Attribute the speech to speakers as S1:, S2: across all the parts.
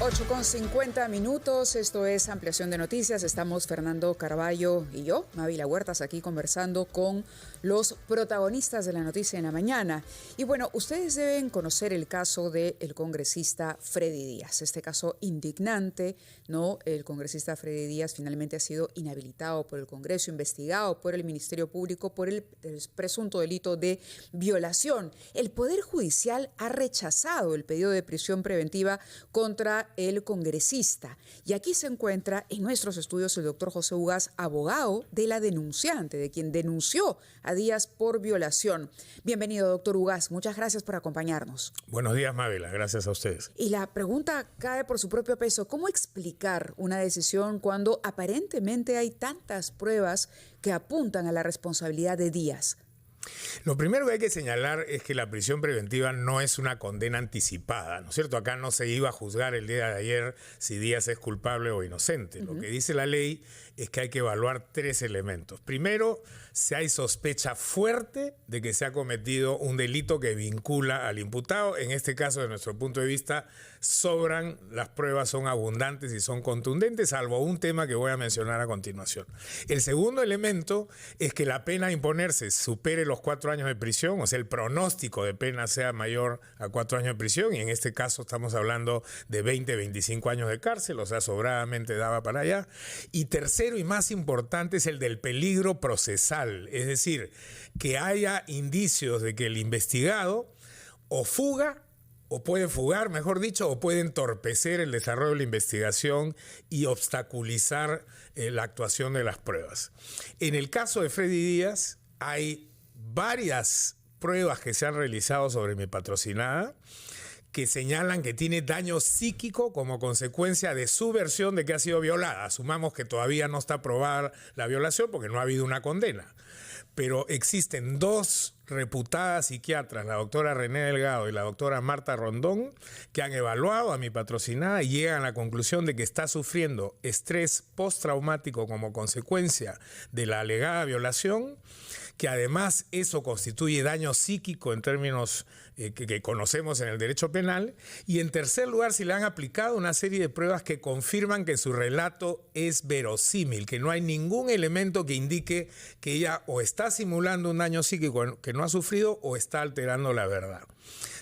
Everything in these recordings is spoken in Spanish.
S1: 8:50, esto es Ampliación de Noticias. Estamos Fernando Carballo y yo, Mávila Huertas, aquí conversando con los protagonistas de la noticia en la mañana. Y bueno, ustedes deben conocer el caso del congresista Freddy Díaz, este caso indignante, ¿no? El congresista Freddy Díaz finalmente ha sido inhabilitado por el Congreso, investigado por el Ministerio Público por el presunto delito de violación. El Poder Judicial ha rechazado el pedido de prisión preventiva contra el congresista. Y aquí se encuentra en nuestros estudios el doctor José Ugaz, abogado de la denunciante, de quien denunció a Díaz por violación. Bienvenido, doctor Ugaz. Muchas gracias por acompañarnos.
S2: Buenos días, Mávila. Gracias a ustedes.
S1: Y la pregunta cae por su propio peso. ¿Cómo explicar una decisión cuando aparentemente hay tantas pruebas que apuntan a la responsabilidad de Díaz?
S2: Lo primero que hay que señalar es que la prisión preventiva no es una condena anticipada, ¿no es cierto? Acá no se iba a juzgar el día de ayer si Díaz es culpable o inocente. Lo que dice la ley es que hay que evaluar tres elementos. Primero, si hay sospecha fuerte de que se ha cometido un delito que vincula al imputado. En este caso, desde nuestro punto de vista, sobran, las pruebas son abundantes y son contundentes, salvo un tema que voy a mencionar a continuación. El segundo elemento es que la pena a imponerse supere los 4 años de prisión, o sea, el pronóstico de pena sea mayor a 4 años de prisión, y en este caso estamos hablando de 20, 25 años de cárcel, o sea, sobradamente daba para allá. Y tercero y más importante es el del peligro procesal, es decir, que haya indicios de que el investigado o fuga, o puede fugar, mejor dicho, o puede entorpecer el desarrollo de la investigación y obstaculizar la actuación de las pruebas. En el caso de Freddy Díaz, hay varias pruebas que se han realizado sobre mi patrocinada que señalan que tiene daño psíquico como consecuencia de su versión de que ha sido violada. Asumamos que todavía no está probada la violación porque no ha habido una condena. Pero existen dos reputadas psiquiatras, la doctora René Delgado y la doctora Marta Rondón, que han evaluado a mi patrocinada y llegan a la conclusión de que está sufriendo estrés postraumático como consecuencia de la alegada violación, que además eso constituye daño psíquico en términos que conocemos en el derecho penal, y en tercer lugar si le han aplicado una serie de pruebas que confirman que su relato es verosímil, que no hay ningún elemento que indique que ella o está simulando un daño psíquico que no ha sufrido o está alterando la verdad.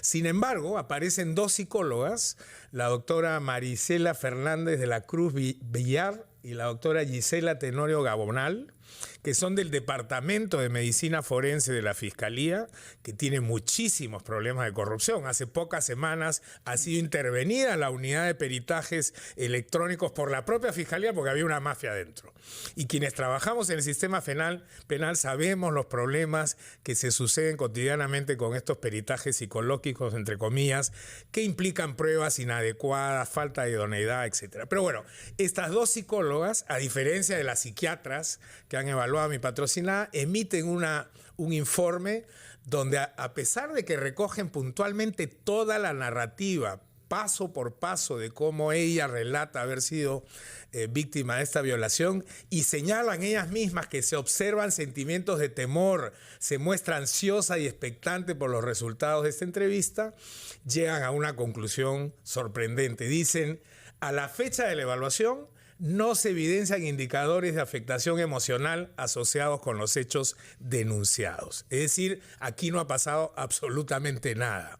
S2: Sin embargo, aparecen dos psicólogas, la doctora Marisela Fernández de la Cruz Villar y la doctora Gisela Tenorio Gabonal, que son del Departamento de Medicina Forense de la Fiscalía, que tiene muchísimos problemas de corrupción. Hace pocas semanas ha sido intervenida la unidad de peritajes electrónicos por la propia Fiscalía porque había una mafia dentro. Y quienes trabajamos en el sistema penal sabemos los problemas que se suceden cotidianamente con estos peritajes psicológicos, entre comillas, que implican pruebas inadecuadas, falta de idoneidad, etc. Pero bueno, estas dos psicólogas, a diferencia de las psiquiatras que han evaluado a mi patrocinada, emiten un informe donde a pesar de que recogen puntualmente toda la narrativa, paso por paso de cómo ella relata haber sido víctima de esta violación, y señalan ellas mismas que se observan sentimientos de temor, se muestra ansiosa y expectante por los resultados de esta entrevista, llegan a una conclusión sorprendente. Dicen, a la fecha de la evaluación, no se evidencian indicadores de afectación emocional asociados con los hechos denunciados. Es decir, aquí no ha pasado absolutamente nada.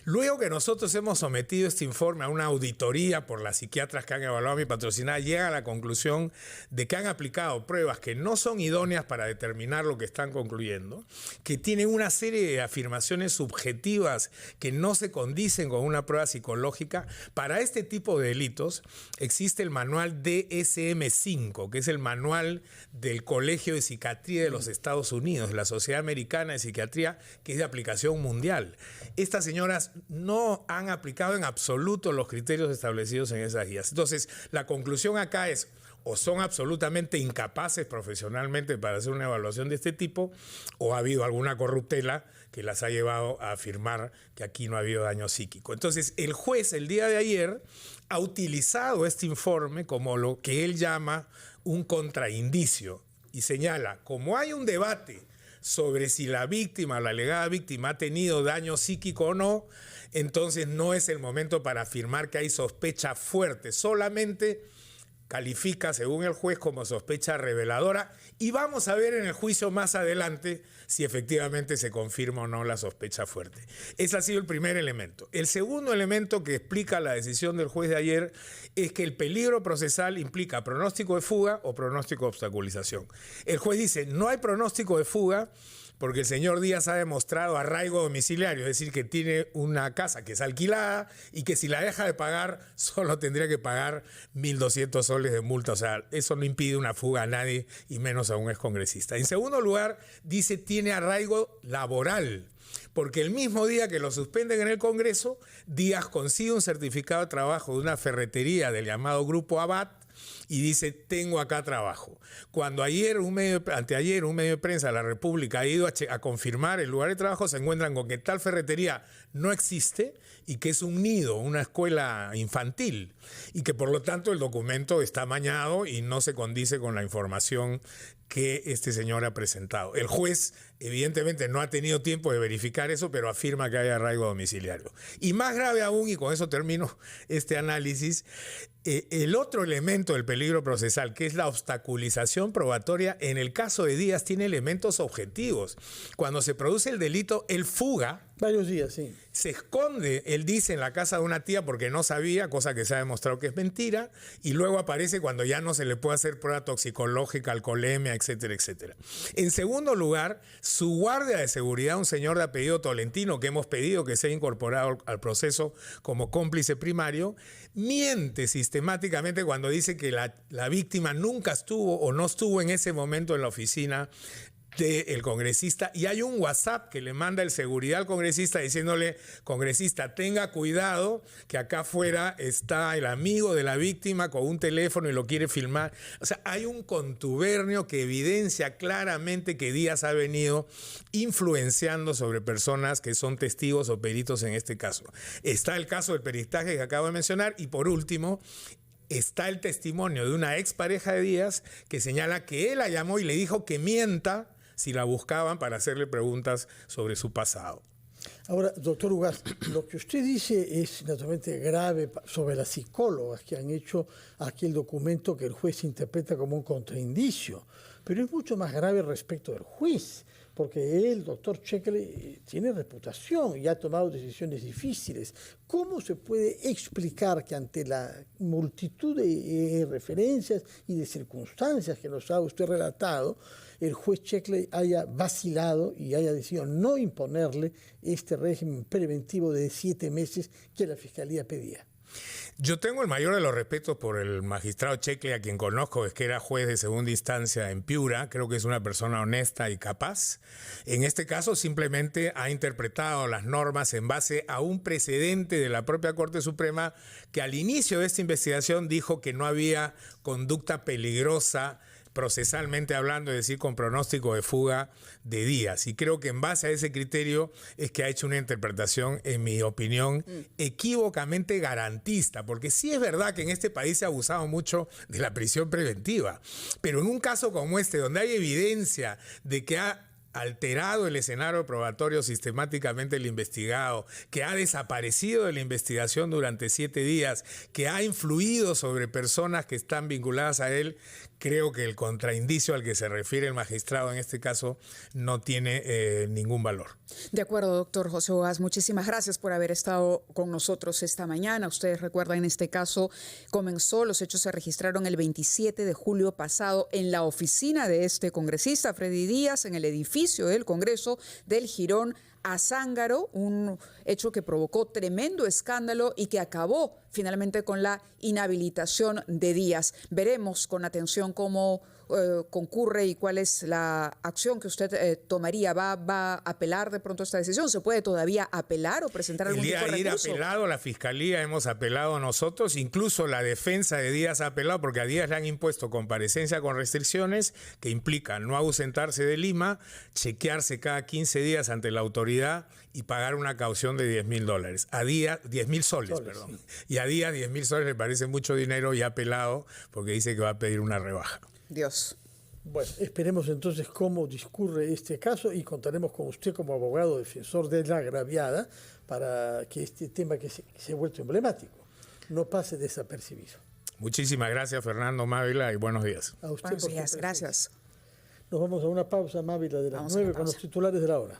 S2: Luego que nosotros hemos sometido este informe a una auditoría por las psiquiatras que han evaluado a mi patrocinada, llega a la conclusión de que han aplicado pruebas que no son idóneas para determinar lo que están concluyendo, que tienen una serie de afirmaciones subjetivas que no se condicen con una prueba psicológica. Para este tipo de delitos existe el manual DSM-5, que es el manual del Colegio de Psiquiatría de los Estados Unidos, la Sociedad Americana de Psiquiatría, que es de aplicación mundial. Estas señoras no han aplicado en absoluto los criterios establecidos en esas guías. Entonces, la conclusión acá es, o son absolutamente incapaces profesionalmente para hacer una evaluación de este tipo, o ha habido alguna corruptela que las ha llevado a afirmar que aquí no ha habido daño psíquico. Entonces, el juez el día de ayer ha utilizado este informe como lo que él llama un contraindicio y señala, como hay un debate sobre si la víctima, la alegada víctima, ha tenido daño psíquico o no, entonces no es el momento para afirmar que hay sospecha fuerte. Solamente califica, según el juez, como sospecha reveladora, y vamos a ver en el juicio más adelante si efectivamente se confirma o no la sospecha fuerte. Ese ha sido el primer elemento. El segundo elemento que explica la decisión del juez de ayer es que el peligro procesal implica pronóstico de fuga o pronóstico de obstaculización. El juez dice, no hay pronóstico de fuga porque el señor Díaz ha demostrado arraigo domiciliario, es decir, que tiene una casa que es alquilada y que si la deja de pagar, solo tendría que pagar 1.200 soles de multa. O sea, eso no impide una fuga a nadie y menos a un excongresista. En segundo lugar, dice, tiene arraigo laboral, porque el mismo día que lo suspenden en el Congreso, Díaz consigue un certificado de trabajo de una ferretería del llamado Grupo Abad, y dice, tengo acá trabajo. Cuando anteayer un medio de prensa de la República ha ido a confirmar el lugar de trabajo, se encuentran con que tal ferretería no existe y que es un nido, una escuela infantil, y que por lo tanto el documento está amañado y no se condice con la información que este señor ha presentado. El juez evidentemente no ha tenido tiempo de verificar eso, pero afirma que hay arraigo domiciliario. Y más grave aún, y con eso termino este análisis, el otro elemento del peligro procesal, que es la obstaculización probatoria, en el caso de Díaz tiene elementos objetivos. Cuando se produce el delito, él fuga.
S3: Varios días, sí.
S2: Se esconde, él dice, en la casa de una tía porque no sabía, cosa que se ha demostrado que es mentira, y luego aparece cuando ya no se le puede hacer prueba toxicológica, alcoholemia, etcétera, etcétera. En segundo lugar, su guardia de seguridad, un señor de apellido Tolentino, que hemos pedido que sea incorporado al proceso como cómplice primario, miente sistemáticamente cuando dice que la víctima nunca estuvo o no estuvo en ese momento en la oficina del congresista, y hay un WhatsApp que le manda el seguridad al congresista diciéndole, congresista, tenga cuidado que acá afuera está el amigo de la víctima con un teléfono y lo quiere filmar. O sea, hay un contubernio que evidencia claramente que Díaz ha venido influenciando sobre personas que son testigos o peritos en este caso. Está el caso del peritaje que acabo de mencionar, y por último está el testimonio de una expareja de Díaz que señala que él la llamó y le dijo que mienta si la buscaban para hacerle preguntas sobre su pasado.
S3: Ahora, doctor Ugaz, lo que usted dice es naturalmente grave sobre las psicólogas que han hecho aquel documento que el juez interpreta como un contraindicio, pero es mucho más grave respecto del juez, porque el doctor Checkley tiene reputación y ha tomado decisiones difíciles. ¿Cómo se puede explicar que ante la multitud de referencias y de circunstancias que nos ha usted relatado, el juez Checkley haya vacilado y haya decidido no imponerle este régimen preventivo de 7 meses que la Fiscalía pedía?
S2: Yo tengo el mayor de los respetos por el magistrado Checkley, a quien conozco, es que era juez de segunda instancia en Piura. Creo que es una persona honesta y capaz. En este caso simplemente ha interpretado las normas en base a un precedente de la propia Corte Suprema que al inicio de esta investigación dijo que no había conducta peligrosa procesalmente hablando, es decir, con pronóstico de fuga de Díaz. Y creo que en base a ese criterio es que ha hecho una interpretación, en mi opinión, equívocamente garantista, porque sí es verdad que en este país se ha abusado mucho de la prisión preventiva, pero en un caso como este, donde hay evidencia de que ha alterado el escenario probatorio sistemáticamente el investigado, que ha desaparecido de la investigación durante 7 días, que ha influido sobre personas que están vinculadas a él, creo que el contraindicio al que se refiere el magistrado en este caso no tiene ningún valor.
S1: De acuerdo, doctor José Ugaz, muchísimas gracias por haber estado con nosotros esta mañana. Ustedes recuerdan, en este caso los hechos se registraron el 27 de julio pasado en la oficina de este congresista, Freddy Díaz, en el edificio del Congreso del Jirón Azángaro, un hecho que provocó tremendo escándalo y que acabó finalmente con la inhabilitación de Díaz. Veremos con atención cómo concurre y cuál es la acción que usted tomaría. ¿Va a apelar de pronto esta decisión? ¿Se puede todavía apelar o presentar algún tipo de recurso? El día de ir
S2: apelado, la Fiscalía hemos apelado nosotros, incluso la defensa de Díaz ha apelado, porque a Díaz le han impuesto comparecencia con restricciones que implican no ausentarse de Lima, chequearse cada 15 días ante la autoridad y pagar una caución de $10.000. A Díaz, 10.000 soles, perdón. Sí. Y a Díaz 10.000 soles le parece mucho dinero y ha apelado porque dice que va a pedir una rebaja.
S1: Dios.
S3: Bueno, esperemos entonces cómo discurre este caso y contaremos con usted como abogado defensor de la agraviada para que este tema que se ha vuelto emblemático no pase desapercibido.
S2: Muchísimas gracias, Fernando Mávila, y buenos días.
S3: A usted
S1: Buenos
S3: por su
S1: días,
S3: presencia.
S1: gracias.
S3: Nos vamos a una pausa, Mávila, de las 9 con los titulares de la hora.